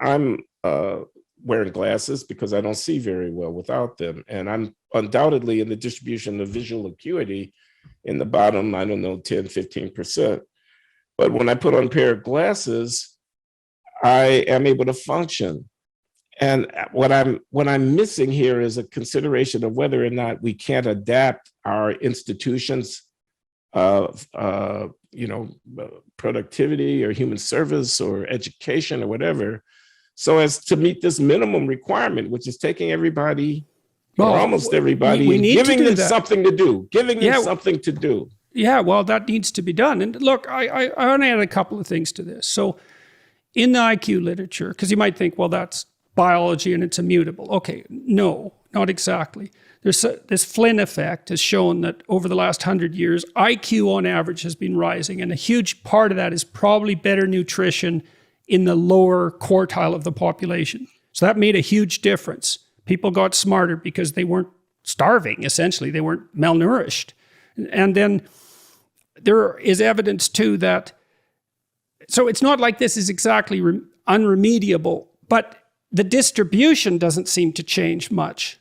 I'm wearing glasses because I don't see very well without them. And I'm undoubtedly in the distribution of visual acuity in the bottom, I don't know, 10, 15%. But when I put on a pair of glasses, I am able to function. And what I'm missing here is a consideration of whether or not we can't adapt our institutions of productivity or human service or education or whatever, so as to meet this minimum requirement, which is taking everybody, or almost everybody, and giving them something to do, something to do. Yeah, well, that needs to be done. And look, I want to add a couple of things to this. So in the IQ literature, because you might think, well, that's biology and it's immutable. Okay, no, not exactly. This Flynn effect has shown that over the last 100 years, IQ on average has been rising, and a huge part of that is probably better nutrition in the lower quartile of the population. So that made a huge difference. People got smarter because they weren't starving, essentially. They weren't malnourished. And then there is evidence too that, so it's not like this is exactly unremediable, but the distribution doesn't seem to change much.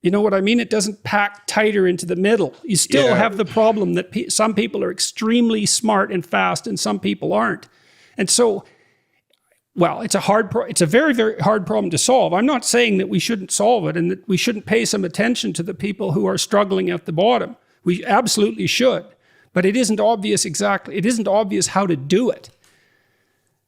You know what I mean? It doesn't pack tighter into the middle. You still have the problem that some people are extremely smart and fast and some people aren't. And so, well, it's a very, very hard problem to solve. I'm not saying that we shouldn't solve it and that we shouldn't pay some attention to the people who are struggling at the bottom. We absolutely should, but it isn't obvious how to do it.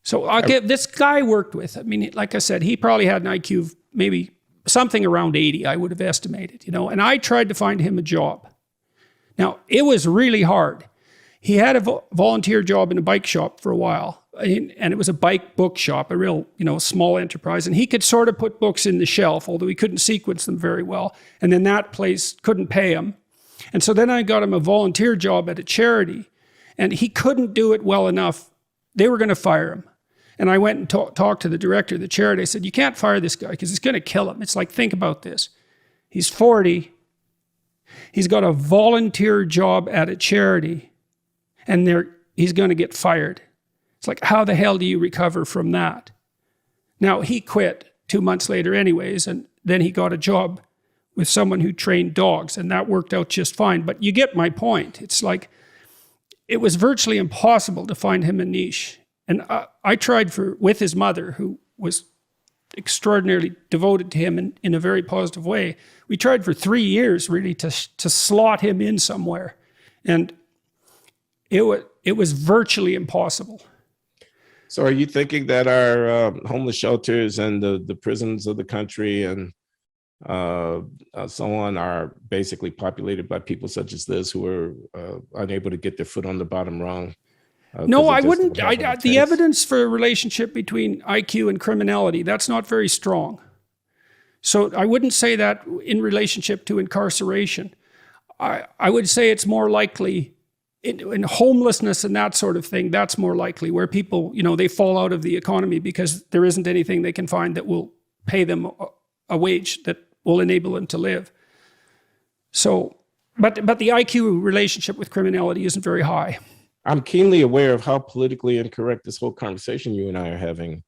So this guy I worked with, I mean, like I said, he probably had an IQ of maybe something around 80, I would have estimated, and I tried to find him a job. Now, it was really hard. He had a volunteer job in a bike shop for a while, and it was a bike bookshop, a real, small enterprise, and he could sort of put books in the shelf, although he couldn't sequence them very well, and then that place couldn't pay him. And so then I got him a volunteer job at a charity, and he couldn't do it well enough. They were going to fire him. And I went and talked to the director of the charity. I said, you can't fire this guy because it's going to kill him. It's like, think about this. He's 40. He's got a volunteer job at a charity, and he's going to get fired. It's like, how the hell do you recover from that? Now, he quit 2 months later anyways, and then he got a job with someone who trained dogs, and that worked out just fine. But you get my point. It's like, it was virtually impossible to find him a niche. And I tried with his mother, who was extraordinarily devoted to him in a very positive way. We tried for 3 years really to slot him in somewhere. And it was virtually impossible. So are you thinking that our homeless shelters and the prisons of the country and so on are basically populated by people such as this who are unable to get their foot on the bottom rung? No, I wouldn't. The evidence for a relationship between IQ and criminality, that's not very strong. So I wouldn't say that in relationship to incarceration. I would say it's more likely in homelessness and that sort of thing, that's more likely where people, they fall out of the economy because there isn't anything they can find that will pay them a wage that will enable them to live. So, but the IQ relationship with criminality isn't very high. I'm keenly aware of how politically incorrect this whole conversation you and I are having.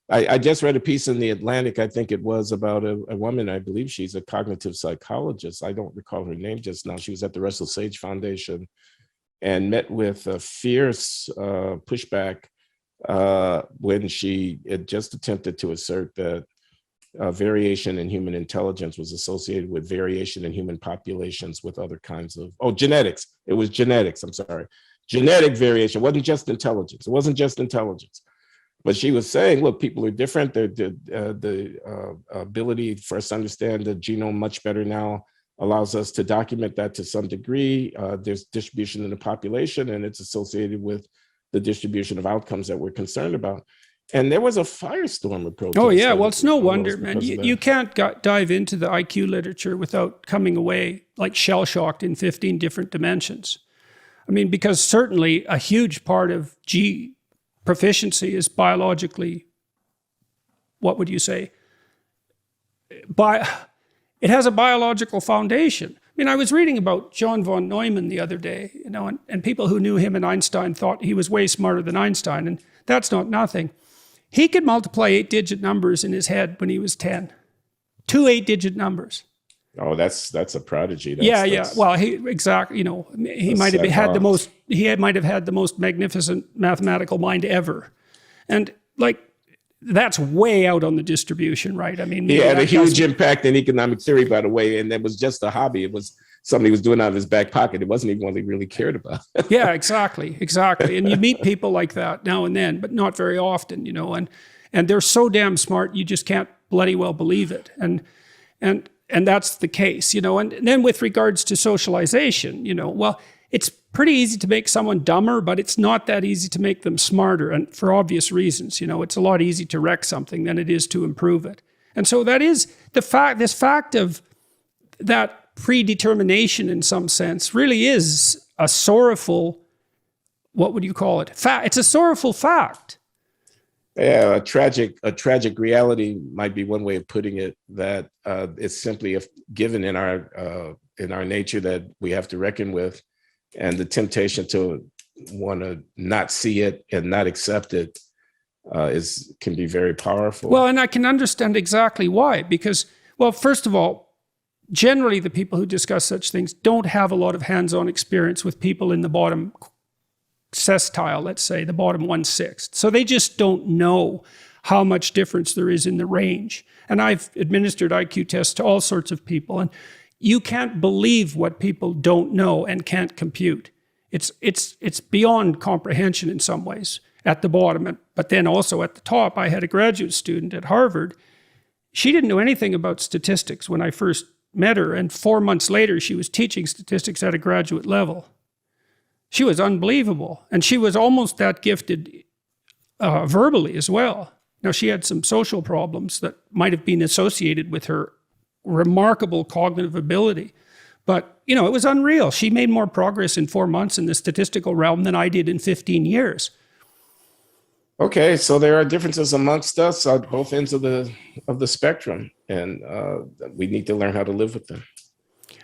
I just read a piece in The Atlantic, I think it was, about a woman, I believe she's a cognitive psychologist. I don't recall her name just now. She was at the Russell Sage Foundation and met with a fierce pushback when she had just attempted to assert that variation in human intelligence was associated with variation in human populations with other kinds of, genetics. It was genetics, I'm sorry. Genetic variation. It wasn't just intelligence. But she was saying, look, people are different. The ability for us to understand the genome much better now allows us to document that to some degree. There's distribution in the population, and it's associated with the distribution of outcomes that we're concerned about. And there was a firestorm of protest. Oh, yeah. Well, it's no wonder, man. You can't dive into the IQ literature without coming away like shell-shocked in 15 different dimensions. I mean, because certainly a huge part of proficiency is biologically, what would you say? It has a biological foundation. I mean, I was reading about John von Neumann the other day, and people who knew him and Einstein thought he was way smarter than Einstein, and that's not nothing. He could multiply 8-digit numbers in his head when he was 10. 2 8-digit numbers. Oh, that's a prodigy. Yeah. Well, he exactly. He might have had the most. He might have had the most magnificent mathematical mind ever, and like that's way out on the distribution, right? I mean, he had a huge impact in economic theory, by the way, and it was just a hobby. It was something he was doing out of his back pocket. It wasn't even one he really cared about. Yeah, exactly. And you meet people like that now and then, but not very often, and they're so damn smart, you just can't bloody well believe it. And that's the case, and then with regards to socialization, well, it's pretty easy to make someone dumber, but it's not that easy to make them smarter. And for obvious reasons, it's a lot easier to wreck something than it is to improve it. And so that is this fact of that predetermination in some sense really is a sorrowful, what would you call it? It's a sorrowful fact. Yeah, a tragic reality might be one way of putting it, that it's simply a given in our nature that we have to reckon with, and the temptation to want to not see it and not accept it can be very powerful. Well, and I can understand exactly why, because, well, first of all, generally the people who discuss such things don't have a lot of hands-on experience with people in the bottom sestile, let's say, the bottom 1/6. So they just don't know how much difference there is in the range. And I've administered IQ tests to all sorts of people, and you can't believe what people don't know and can't compute. It's beyond comprehension in some ways at the bottom, but then also at the top. I had a graduate student at Harvard. She didn't know anything about statistics when I first met her, and 4 months later she was teaching statistics at a graduate level. She was unbelievable. And she was almost that gifted verbally as well. Now, she had some social problems that might have been associated with her remarkable cognitive ability. But, it was unreal. She made more progress in 4 months in the statistical realm than I did in 15 years. Okay, so there are differences amongst us at both ends of the spectrum, and we need to learn how to live with them.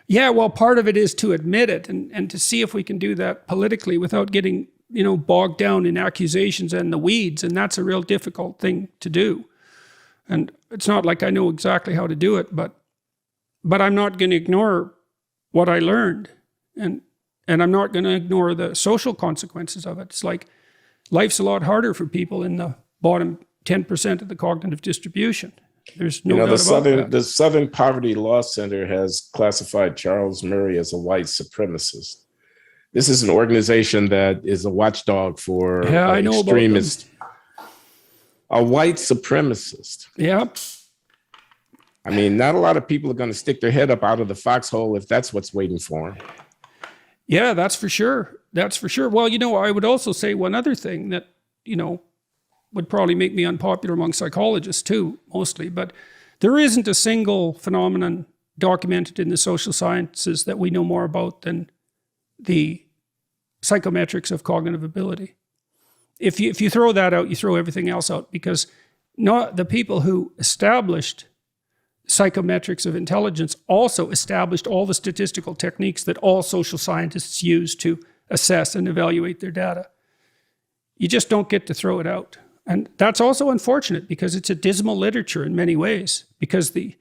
Yeah, well, part of it is to admit it and to see if we can do that politically without getting, bogged down in accusations and the weeds. And that's a real difficult thing to do. And it's not like I know exactly how to do it, but I'm not going to ignore what I learned. And I'm not going to ignore the social consequences of it. It's like life's a lot harder for people in the bottom 10% of the cognitive distribution. There's no doubt about that. The Southern Poverty Law Center has classified Charles Murray as a white supremacist. This is an organization that is a watchdog for extremists. A white supremacist. Yeah. I mean, not a lot of people are going to stick their head up out of the foxhole if that's what's waiting for them. Yeah, that's for sure. That's for sure. Well, I would also say one other thing that, would probably make me unpopular among psychologists too, mostly, but there isn't a single phenomenon documented in the social sciences that we know more about than the psychometrics of cognitive ability. If you throw that out, you throw everything else out, because the people who established psychometrics of intelligence also established all the statistical techniques that all social scientists use to assess and evaluate their data. You just don't get to throw it out. And that's also unfortunate, because it's a dismal literature in many ways, because the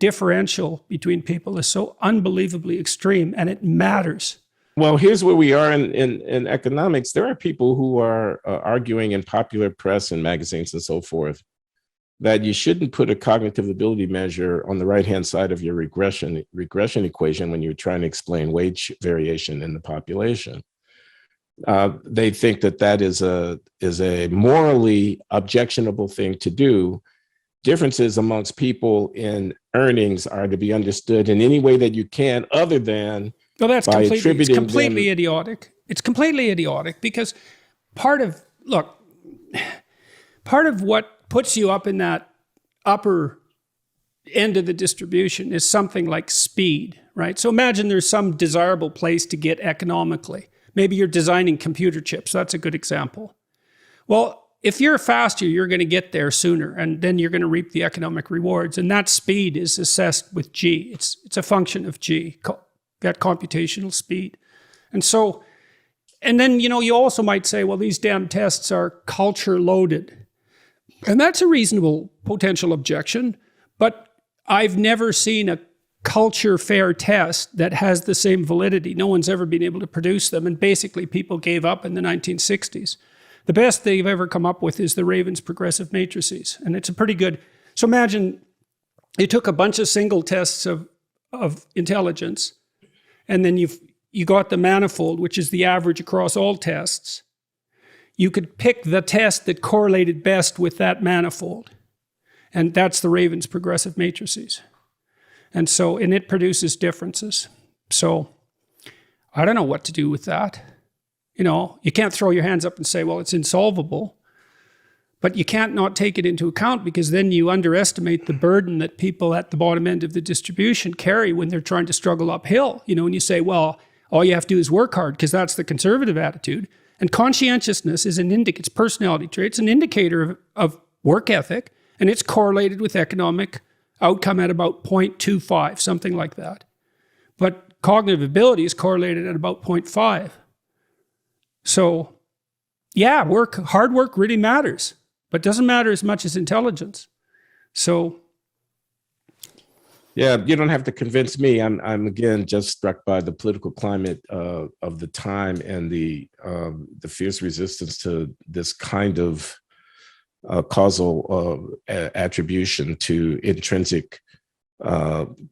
differential between people is so unbelievably extreme, and it matters. Well, here's where we are in economics. There are people who are arguing in popular press and magazines and so forth that you shouldn't put a cognitive ability measure on the right-hand side of your regression equation when you're trying to explain wage variation in the population. They think that is a morally objectionable thing to do. Differences amongst people in earnings are to be understood in any way that you can, other than it's completely idiotic. It's completely idiotic, because part of what puts you up in that upper end of the distribution is something like speed, right? So imagine there's some desirable place to get economically. Maybe you're designing computer chips. That's a good example. Well, if you're faster, you're going to get there sooner, and then you're going to reap the economic rewards. And that speed is assessed with G. It's a function of G, that computational speed. And so, and then, you also might say, well, these damn tests are culture loaded. And that's a reasonable potential objection, but I've never seen a culture fair test that has the same validity. No one's ever been able to produce them, and basically people gave up in the 1960s. The best they've ever come up with is the Raven's progressive matrices, and it's a pretty good. So imagine you took a bunch of single tests of intelligence, and then you got the manifold, which is the average across all tests. You could pick the test that correlated best with that manifold, and that's the Raven's progressive matrices. And it produces differences. So I don't know what to do with that. You can't throw your hands up and say, well, it's insolvable. But you can't not take it into account, because then you underestimate the burden that people at the bottom end of the distribution carry when they're trying to struggle uphill. And you say, well, all you have to do is work hard, because that's the conservative attitude. And conscientiousness is it's personality trait. It's an indicator of work ethic, and it's correlated with economic outcome at about 0.25, something like that. But cognitive ability is correlated at about 0.5. So, yeah, hard work really matters, but doesn't matter as much as intelligence. So, yeah, you don't have to convince me. I'm again just struck by the political climate of the time and the fierce resistance to this kind of causal attribution to intrinsic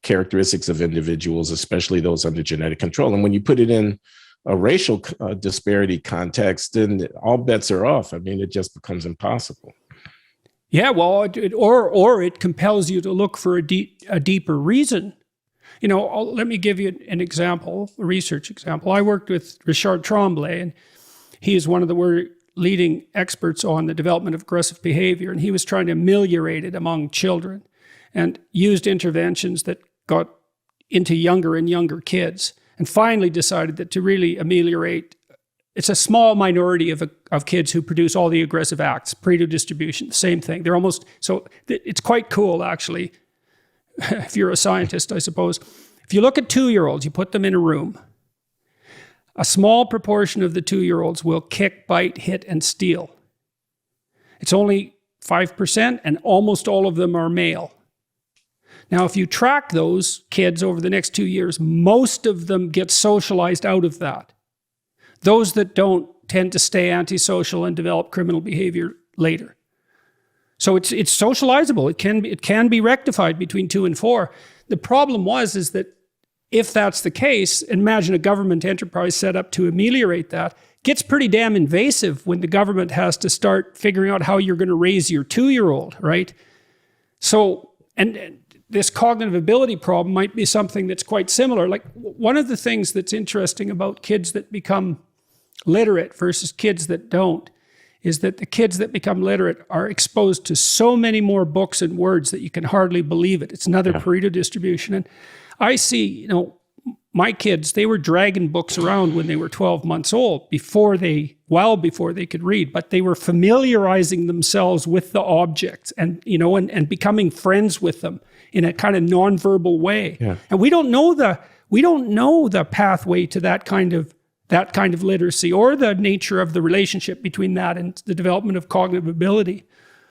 characteristics of individuals, especially those under genetic control. And when you put it in a racial disparity context, then all bets are off. I mean, it just becomes impossible. Yeah, well, it compels you to look for a deeper reason. Let me give you an example, a research example. I worked with Richard Tremblay, and he is one of the leading experts on the development of aggressive behavior, and he was trying to ameliorate it among children and used interventions that got into younger and younger kids, and finally decided that to really ameliorate, it's a small minority of kids who produce all the aggressive acts, Pareto distribution, same thing. It's quite cool, actually, if you're a scientist, I suppose. If you look at 2-year-olds, you put them in a room, a small proportion of the 2-year-olds will kick, bite, hit, and steal. It's only 5%, and almost all of them are male. Now, if you track those kids over the next 2 years, most of them get socialized out of that. Those that don't tend to stay antisocial and develop criminal behavior later. So it's socializable. It can be rectified between 2 and 4. The problem is that if that's the case, imagine a government enterprise set up to ameliorate that. It gets pretty damn invasive when the government has to start figuring out how you're going to raise your 2-year-old, right? So, and this cognitive ability problem might be something that's quite similar. Like, one of the things that's interesting about kids that become literate versus kids that don't is that the kids that become literate are exposed to so many more books and words that you can hardly believe it. It's another Pareto distribution. And I see, my kids, they were dragging books around when they were 12 months old, before they could read, but they were familiarizing themselves with the objects and becoming friends with them in a kind of nonverbal way. Yeah. And we don't know the pathway to that kind of literacy, or the nature of the relationship between that and the development of cognitive ability.